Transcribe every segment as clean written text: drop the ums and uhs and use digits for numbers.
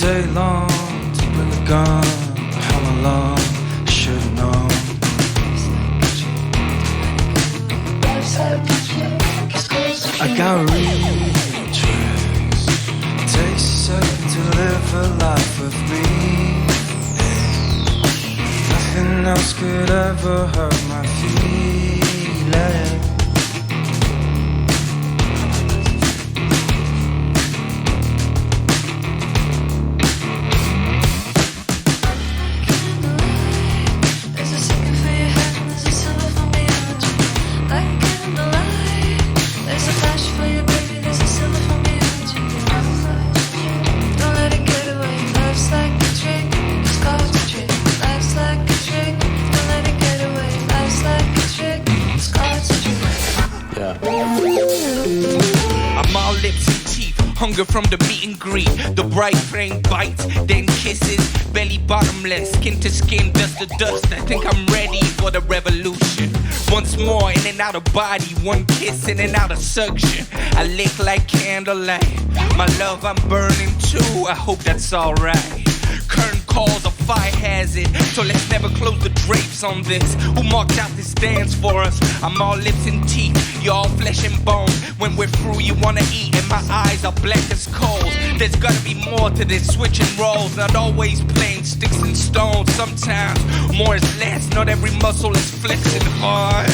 day long to bring a gun. How long I should've known. I got real tricks. Takes a second to live a life with me. Nothing else could ever hurt my feelings. I'm all lips and teeth, hunger from the meet and greet. The bright flame bites, then kisses, belly bottomless, skin to skin, dust to dust. I think I'm ready for the revolution. Once more, in and out of body, one kiss, in and out of suction. I lick like candlelight. My love, I'm burning too. I hope that's alright. Curtain calls, a fire hazard, so let's never close the drapes on this. Who marked out this dance for us? I'm all lips and teeth, you're all flesh and bone. When we're through, you wanna eat, and my eyes are black as coals. There's gotta be more to this switching roles, not always plain sticks and stones. Sometimes more is less, not every muscle is flexing hard.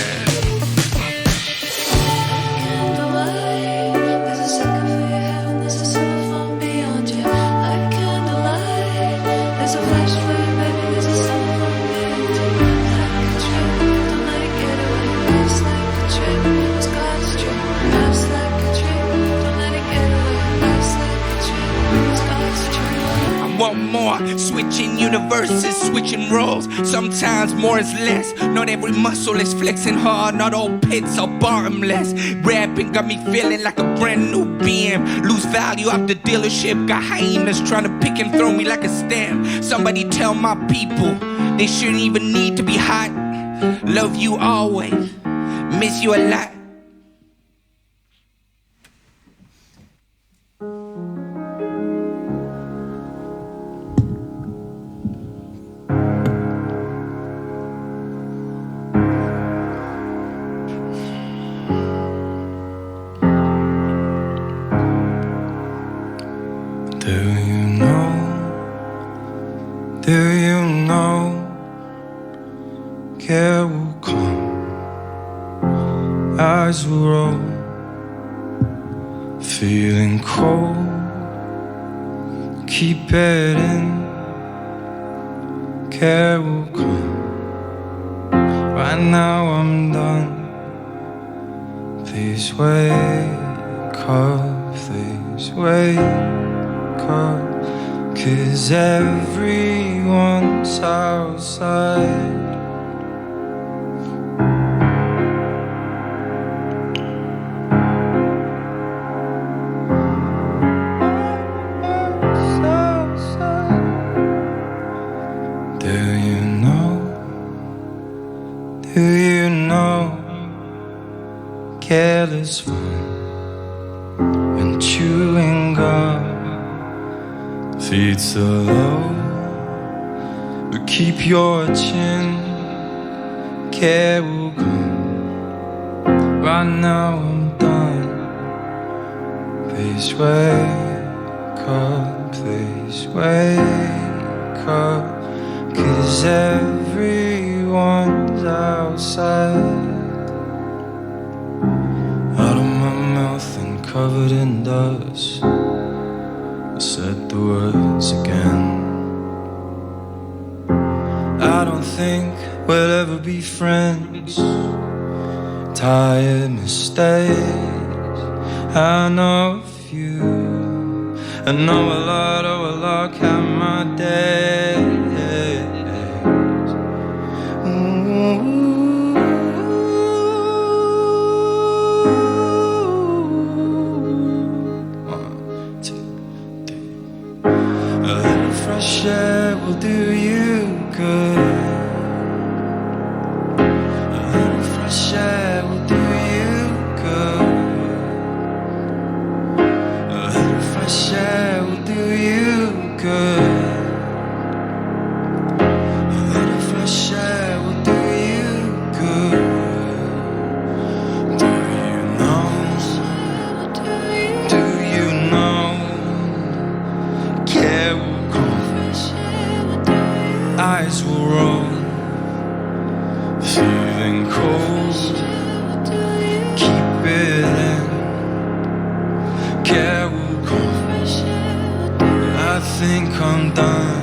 Want more, switching universes, switching roles. Sometimes more is less, not every muscle is flexing hard. Not all pits are bottomless. Rapping got me feeling like a brand new BM. Lose value out the dealership, got hyenas trying to pick and throw me like a stem. Somebody tell my people they shouldn't even need to be hot. Love you always, miss you a lot. Do you know, care will come, eyes will roll, feeling cold, keep it in, care will come, right now I'm done, please wake up, please wake up. 'Cause everyone's outside. Do you know, careless fun and chewing gum feet so low, but keep your chin, care will come, right now I'm done, please wake up, please wake up, 'cause everyone's outside, out of my mouth and covered in dust, I said the words again. I don't think we'll ever be friends. Tired mistakes, I know of you. I know a lot, oh a lot, count my days. Fresh air will do you good. A little fresh air will do you good. A little fresh air will do you good. That if I share will do you good. Do you know? Do you know? Care will come, eyes will roll, feeling cold. Keep it in. Care will come. I think I'm done.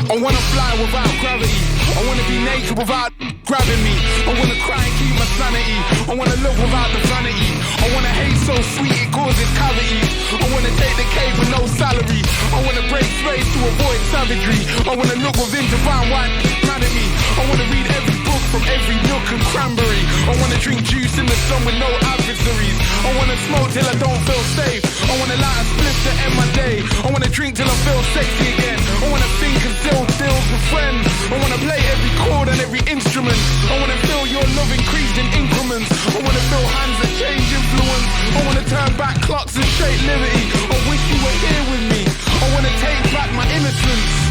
I wanna fly without gravity. I wanna be naked without grabbing me. I wanna cry and keep my sanity. I wanna love without the vanity. I wanna hate so sweet it causes cavities. I wanna take the cake with no salary. I wanna break space to avoid savagery. I wanna look within to find white man in me. I wanna read every book from every nook and cranberry. I wanna drink juice in the sun with no adversaries. I wanna smoke till I don't feel safe. I wanna light a split to end my day. I wanna drink till I feel sexy again. I wanna think and still deals with friends. I wanna play every chord and every instrument. I wanna feel your love increased in increments. I wanna feel hands that change influence. I wanna turn back clocks and straight liberty. I wish you were here with me. I wanna take back my innocence.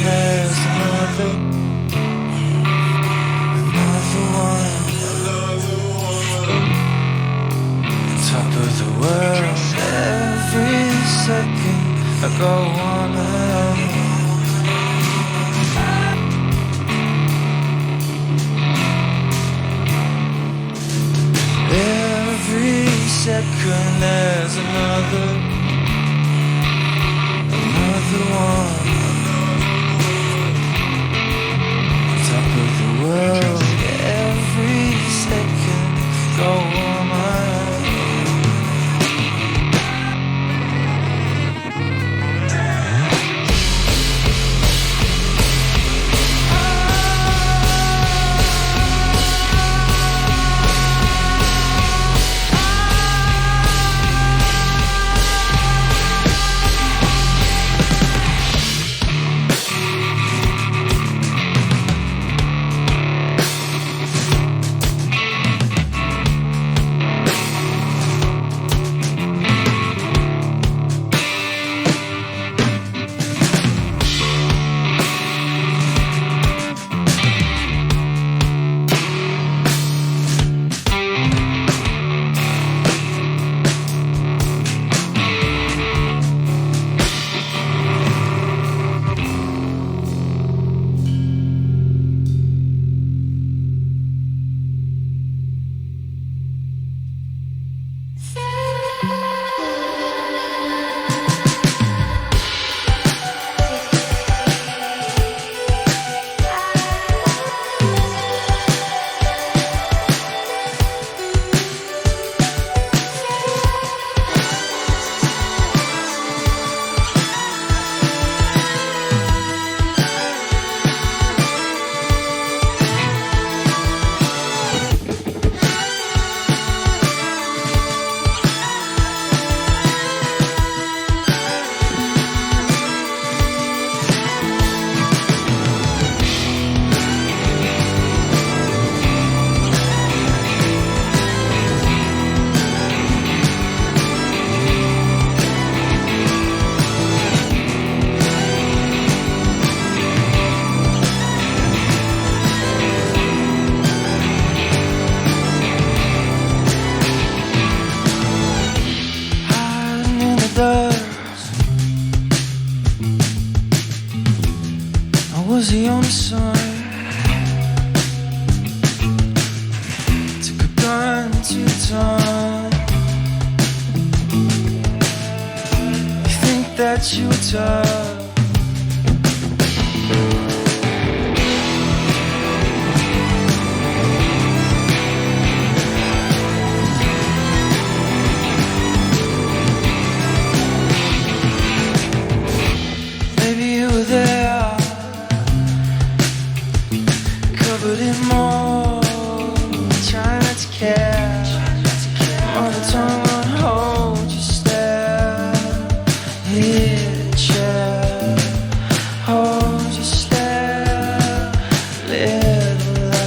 There's another one, top of the world. Every second I go on and on. Every second there's another one. World, every second go on my sun. Took a gun to town. You think that you were tough. Covered in mold, trying not to care. On the tongue won't hold you still. Hit a chair, hold you still. Little less.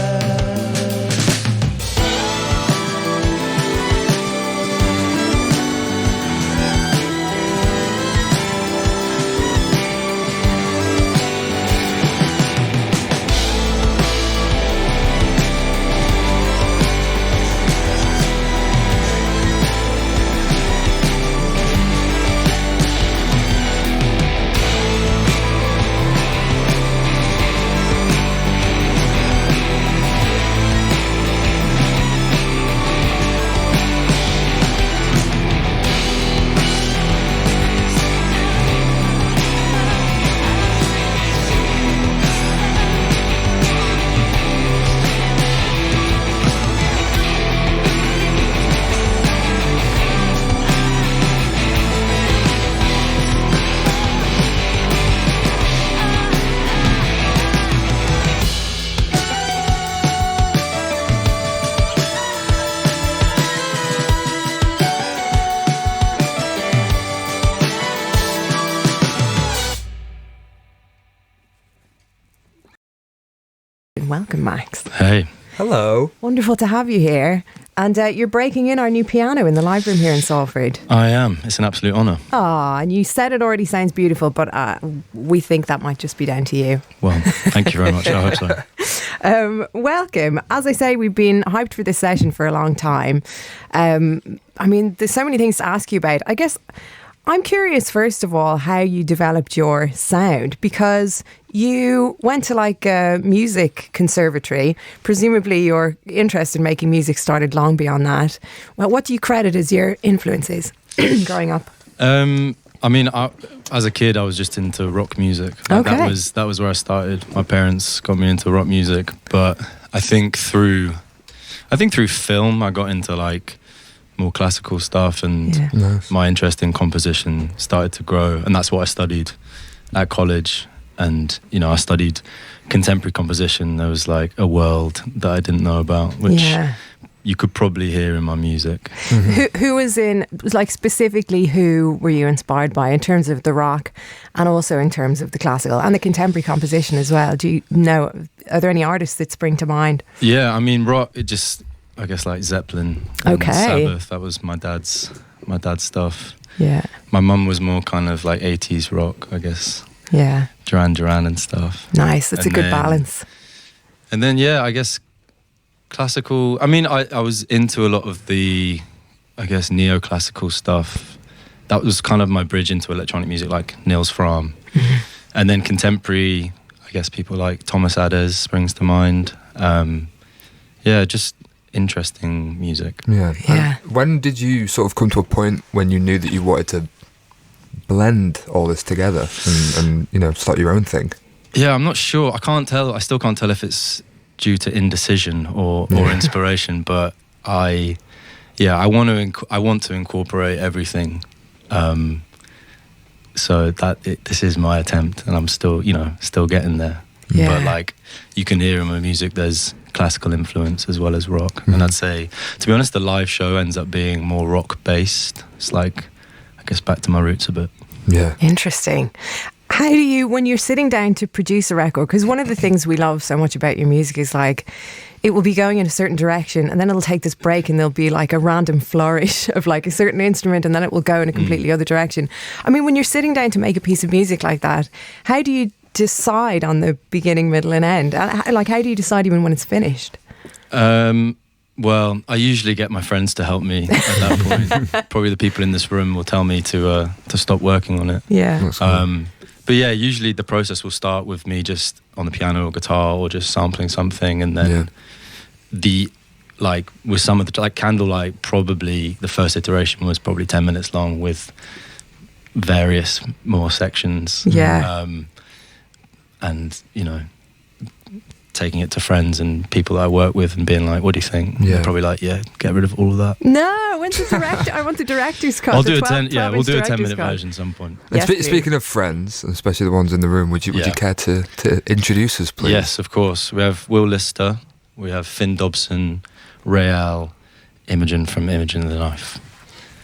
Welcome, Max. Hey. Hello. Wonderful to have you here. And you're breaking in our new piano in the live room here in Salford. I am. It's an absolute honour. Ah, and you said it already sounds beautiful, but we think that might just be down to you. Well, thank you very much. I hope so. Welcome. As I say, we've been hyped for this session for a long time. I mean, there's so many things to ask you about. I guess I'm curious, first of all, how you developed your sound, because you went to like a music conservatory. Presumably your interest in making music started long beyond that. Well, what do you credit as your influences growing up? I mean, as a kid, I was just into rock music. Okay. That was where I started. My parents got me into rock music, but I think through film, I got into like more classical stuff, and Nice. my interest in composition started to grow, and that's what I studied at college. And you know, I studied contemporary composition. There was like a world that I didn't know about, which you could probably hear in my music. Who was in, like specifically, who were you inspired by in terms of the rock and also in terms of the classical and the contemporary composition as well? Do you know, are there any artists that spring to mind? Yeah, I mean, rock, I guess like Zeppelin and Sabbath, that was my dad's stuff. Yeah. My mum was more kind of like 80s rock, I guess. Yeah. Duran and stuff. Nice, that's a good balance. And then, yeah, I guess classical, I mean, I was into a lot of the, I guess, neoclassical stuff. That was kind of my bridge into electronic music, like Niels Frahm. And then contemporary, I guess people like Thomas Adès springs to mind. Yeah, just interesting music. Yeah. Yeah. And when did you sort of come to a point when you knew that you wanted to blend all this together and you know, start your own thing? Yeah, I'm not sure. I still can't tell if it's due to indecision or inspiration, but I want to incorporate everything. So this is my attempt, and I'm still getting there. Yeah. But like, you can hear in my music there's classical influence as well as rock. And I'd say, to be honest, the live show ends up being more rock based. It's like, I guess, back to my roots a bit. Yeah. Interesting. How do you, when you're sitting down to produce a record, because one of the things we love so much about your music is like, it will be going in a certain direction and then it'll take this break and there'll be like a random flourish of like a certain instrument and then it will go in a completely other direction. I mean, when you're sitting down to make a piece of music like that, how do you decide on the beginning, middle and end? Like, how do you decide even when it's finished? Well, I usually get my friends to help me at that point. Probably the people in this room will tell me to stop working on it. Yeah. That's cool. But yeah, usually the process will start with me just on the piano or guitar or just sampling something, and then with some of the, like Candlelight, probably the first iteration was probably 10 minutes long with various more sections. Yeah. And, you know, taking it to friends and people that I work with and being like, what do you think? Yeah. They're probably like, yeah, get rid of all of that. No, I want the director's cut. I'll do we'll do a 10 10-minute version at some point. And Yes, speaking of friends, and especially the ones in the room, would you care to introduce us, please? Yes, of course. We have Will Lister, we have Finn Dobson, Real, Imogen from Imogen and the Knife.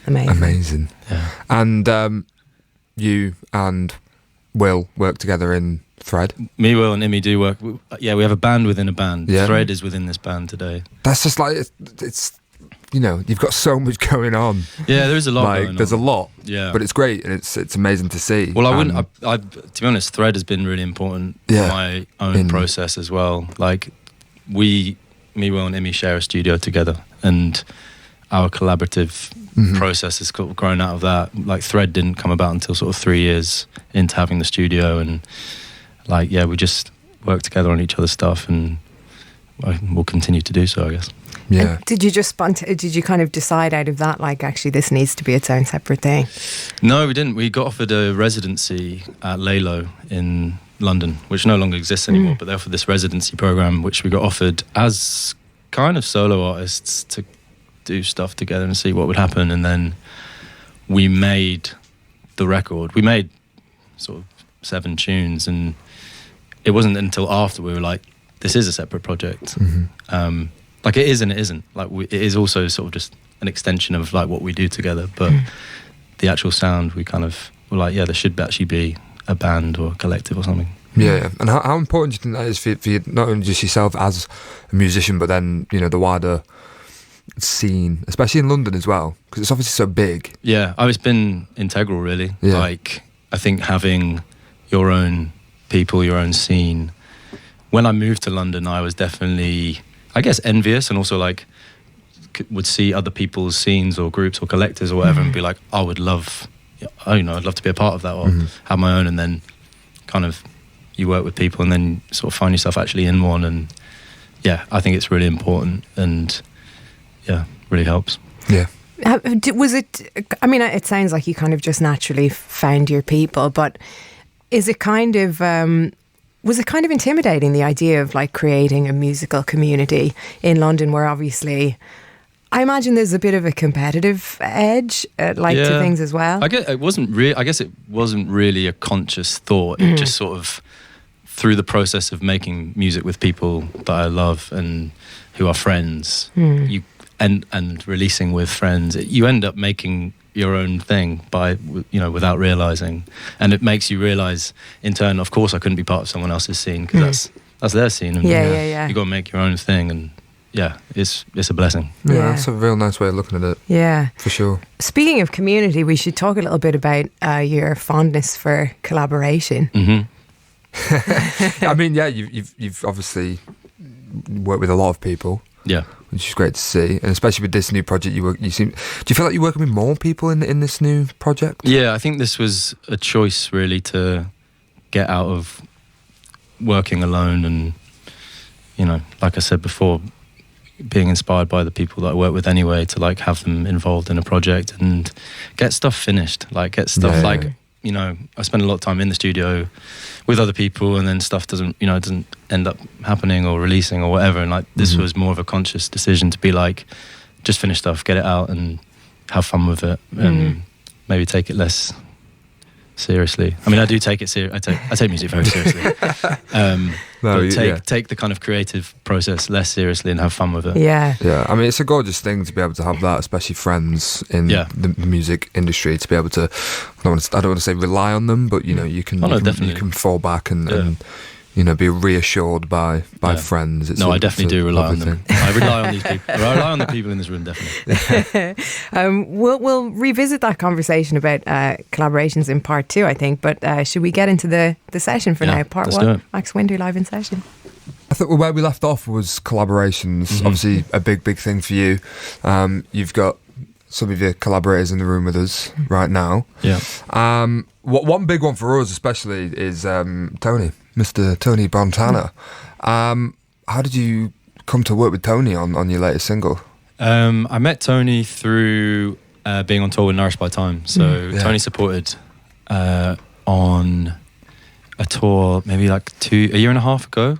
Amazing. Yeah. And you and Will work together in Thread? Me, Will and Imi do work. We have a band within a band. Yeah. Thread is within this band today. That's just like, it's you know, you've got so much going on. Yeah, there is a lot going on. There's a lot. Yeah. But it's great, and it's amazing to see. Well, to be honest, Thread has been really important for my own process as well. Like, me, Will and Imi share a studio together, and our collaborative process has grown out of that. Like, Thread didn't come about until sort of 3 years into having the studio, and we just work together on each other's stuff, and we'll continue to do so, I guess. Yeah. And did you kind of decide out of that, like, actually this needs to be its own separate thing? No, we didn't. We got offered a residency at Lalo in London, which no longer exists anymore, but they offered this residency program, which we got offered as kind of solo artists to do stuff together and see what would happen. And then we made the record. We made sort of 7 tunes, and it wasn't until after we were like, this is a separate project. Like, it is and it isn't. Like, it is also sort of just an extension of like what we do together, but the actual sound, we kind of were like, yeah, there should actually be a band or a collective or something. Yeah. And how important do you think that is for you, not only just yourself as a musician, but then, you know, the wider scene, especially in London as well, because it's obviously so big. Yeah, it's been integral, really. Yeah. Like, I think having your own people, your own scene. When I moved to London, I was definitely, I guess, envious, and also like would see other people's scenes or groups or collectors or whatever and be like, I'd love to be a part of that or have my own. And then kind of you work with people and then sort of find yourself actually in one. And yeah, I think it's really important, and yeah, really helps. Yeah. Was it, I mean, it sounds like you kind of just naturally found your people, but is it kind of, was it kind of intimidating, the idea of like creating a musical community in London, where obviously I imagine there's a bit of a competitive edge to things as well? I guess it wasn't really a conscious thought. It just sort of, through the process of making music with people that I love and who are friends, and releasing with friends, you end up making your own thing without realizing, and it makes you realize in turn, of course I couldn't be part of someone else's scene, because that's their scene, and you got to make your own thing, and yeah, it's a blessing. Yeah, that's a real nice way of looking at it. Yeah, for sure. Speaking of community, we should talk a little bit about your fondness for collaboration. I mean, yeah, you've obviously worked with a lot of people. Yeah, which is great to see, and especially with this new project, do you feel like you're working with more people in this new project? Yeah, I think this was a choice really to get out of working alone, and you know, like I said before, being inspired by the people that I work with anyway, to like have them involved in a project and get stuff finished, you know, I spend a lot of time in the studio with other people, and then stuff doesn't end up happening or releasing or whatever. And like, this was more of a conscious decision to be like, just finish stuff, get it out, and have fun with it, and maybe take it less seriously. I mean, I do take it seriously. I take music very seriously. Take the kind of creative process less seriously and have fun with it. Yeah. Yeah. I mean, it's a gorgeous thing to be able to have that, especially friends in the music industry, to be able to, I don't want to say rely on them, but you know, you can fall back and you know, be reassured by friends. I definitely do rely on them. I rely on these people. I rely on the people in this room, definitely. We'll revisit that conversation about collaborations in part 2, I think. But should we get into the session for now? Part 1, Max Winder live in session. I think where we left off was collaborations. Obviously, a big thing for you. You've got some of your collaborators in the room with us right now. Yeah. One big one for us especially is Tony, Mr. Tony Bontana. How did you come to work with Tony on your latest single? I met Tony through being on tour with Nourished by Time. So Tony supported on a tour maybe like a year and a half ago,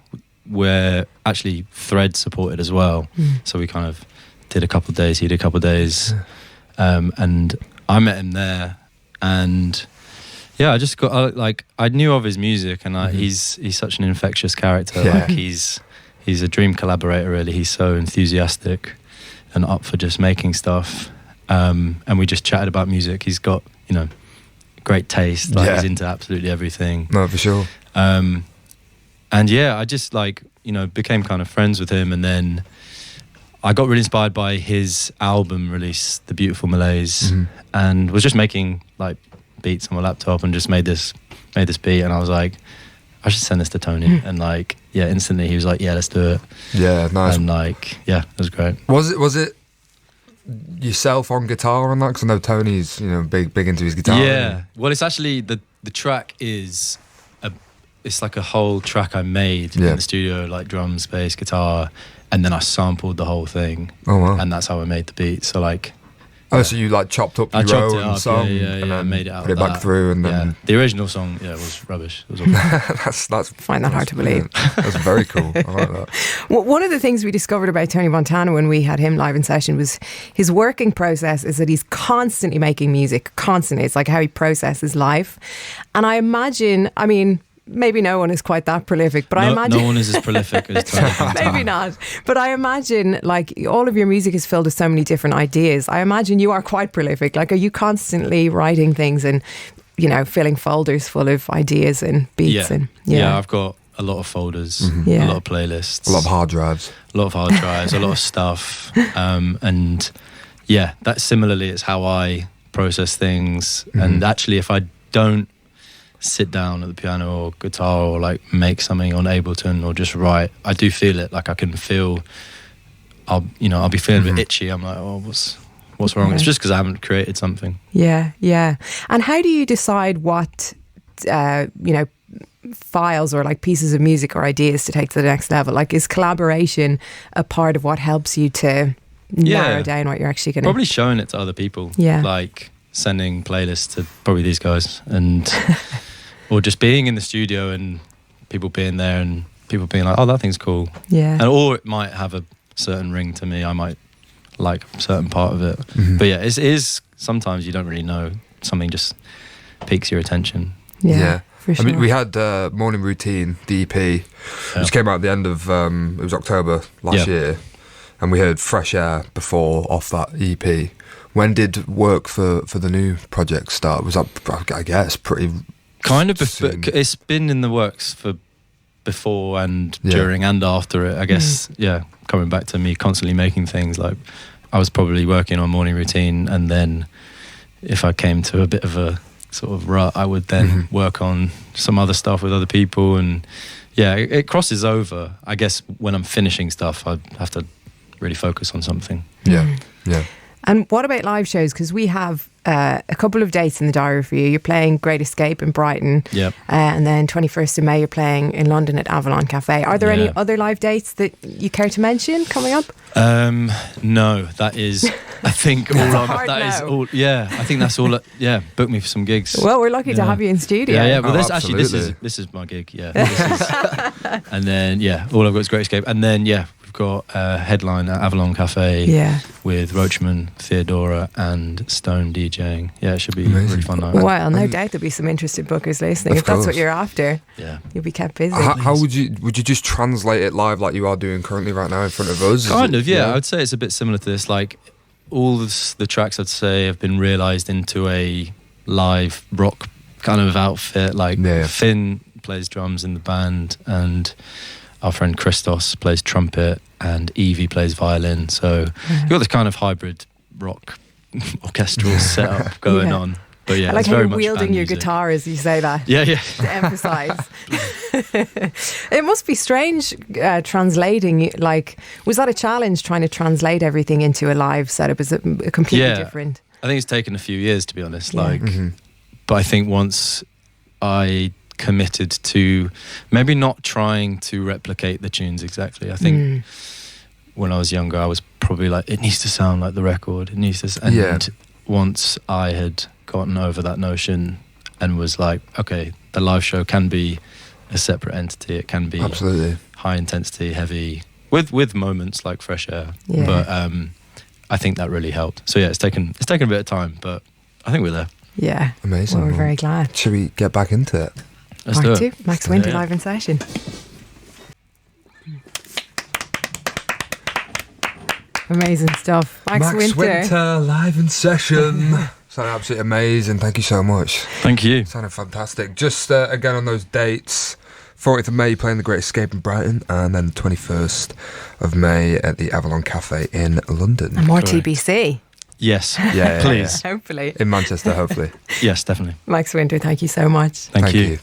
where actually Thread supported as well. So we kind of did a couple of days, he did a couple of days, and I met him there, and yeah, I just got I knew of his music, and he's such an infectious character. Like he's a dream collaborator, really. He's so enthusiastic and up for just making stuff, and we just chatted about music. He's got great taste, like he's into absolutely everything. No, for sure. And yeah, I just became kind of friends with him, and then I got really inspired by his album release, The Beautiful Malaise, and was just making like beats on my laptop and just made this beat, and I was like, I should send this to Tony, and instantly he was like, yeah, let's do it. Yeah, nice. And it was great. Was it yourself on guitar on that? Because I know Tony's big into his guitar. Yeah, well, it's actually the track is it's like a whole track I made in the studio, like drums, bass, guitar, and then I sampled the whole thing. Oh wow! And that's how I made the beat. So so you chopped up your own song, and then made it out put it back through, and then the original song, was rubbish. It was awful. that's find that hard to believe. That's very cool. I like that. Well, one of the things we discovered about Tony Bontana when we had him live in session was his working process is that he's constantly making music, constantly. It's like how he processes life, and I imagine, maybe no one is quite that prolific, but I imagine no one is as prolific as Tony Bontana. Maybe not, but I imagine all of your music is filled with so many different ideas. I imagine you are quite prolific. Are you constantly writing things and filling folders full of ideas and beats? Yeah, I've got a lot of folders, a lot of playlists, a lot of hard drives, a lot of stuff, and that similarly is how I process things. And actually, if I don't sit down at the piano or guitar or make something on Ableton or just write, I do feel it. I can feel I'll be feeling a bit itchy. I'm like, oh, what's wrong? It's just because I haven't created something. Yeah. And how do you decide what files or pieces of music or ideas to take to the next level? Is collaboration a part of what helps you to narrow down what you're actually going to... Probably showing it to other people. Sending playlists to probably these guys, and or just being in the studio and people being there and people being like, oh, that thing's cool. Yeah. Or it might have a certain ring to me. I might like a certain part of it. But yeah, it is sometimes you don't really know. Something just piques your attention. Yeah. For sure. We had Morning Routine, the EP, which came out at the end of, it was October last year, and we heard Fresh Air before off that EP. When did work for the new project start? Was that, I guess, pretty kind of soon? It's been in the works for before and during and after it, I guess. Coming back to me constantly making things, I was probably working on Morning Routine, and then if I came to a bit of a sort of rut, I would then work on some other stuff with other people, and it crosses over. I guess when I'm finishing stuff, I have to really focus on something. Yeah. And what about live shows? Because we have a couple of dates in the diary for you. You're playing Great Escape in Brighton. Yep. And then 21st of May, you're playing in London at Avalon Cafe. Are there any other live dates that you care to mention coming up? No, that is, I think, all all. Yeah, I think that's all. Book me for some gigs. Well, we're lucky to have you in studio. Yeah. Well, this is my gig. Yeah. And then, all I've got is Great Escape. And then, we've got a headline at Avalon Cafe with Roachman, Theodora, and Stone DJing. Yeah, it should be a really fun night. Well, no doubt there'll be some interested bookers listening. If that's what you're after, you'll be kept busy. How would you just translate it live like you are doing currently right now in front of us? Kind of, yeah. I would say it's a bit similar to this. All the tracks, I'd say, have been realised into a live rock kind of outfit. Finn plays drums in the band, and our friend Christos plays trumpet, and Evie plays violin. So you've got this kind of hybrid rock orchestral setup going on. But yeah, I like it's how very you're much wielding band your music. guitar as you say that. Yeah. To emphasize. It must be strange translating. Like, was that a challenge trying to translate everything into a live setup? Is it completely different? I think it's taken a few years, to be honest. But I think once I committed to maybe not trying to replicate the tunes exactly. I think when I was younger, I was probably like, it needs to sound like the record. It needs to. And once I had gotten over that notion and was like, okay, the live show can be a separate entity. It can be absolutely high intensity, heavy, with moments like Fresh Air. Yeah. But I think that really helped. So yeah, it's taken a bit of time, but I think we're there. Yeah. Amazing. Well, we're very glad. Should we get back into it? Let's do Part it. 2, Max Winter live in session. Amazing stuff. Max Winter live in session. Sounded absolutely amazing. Thank you so much. Thank you. Sounded fantastic. Just again on those dates, 40th of May playing the Great Escape in Brighton, and then 21st of May at the Avalon Cafe in London. And more TBC. Yes. Yeah, please. Hopefully. In Manchester, hopefully. Yes, definitely. Max Winter, thank you so much. Thank you.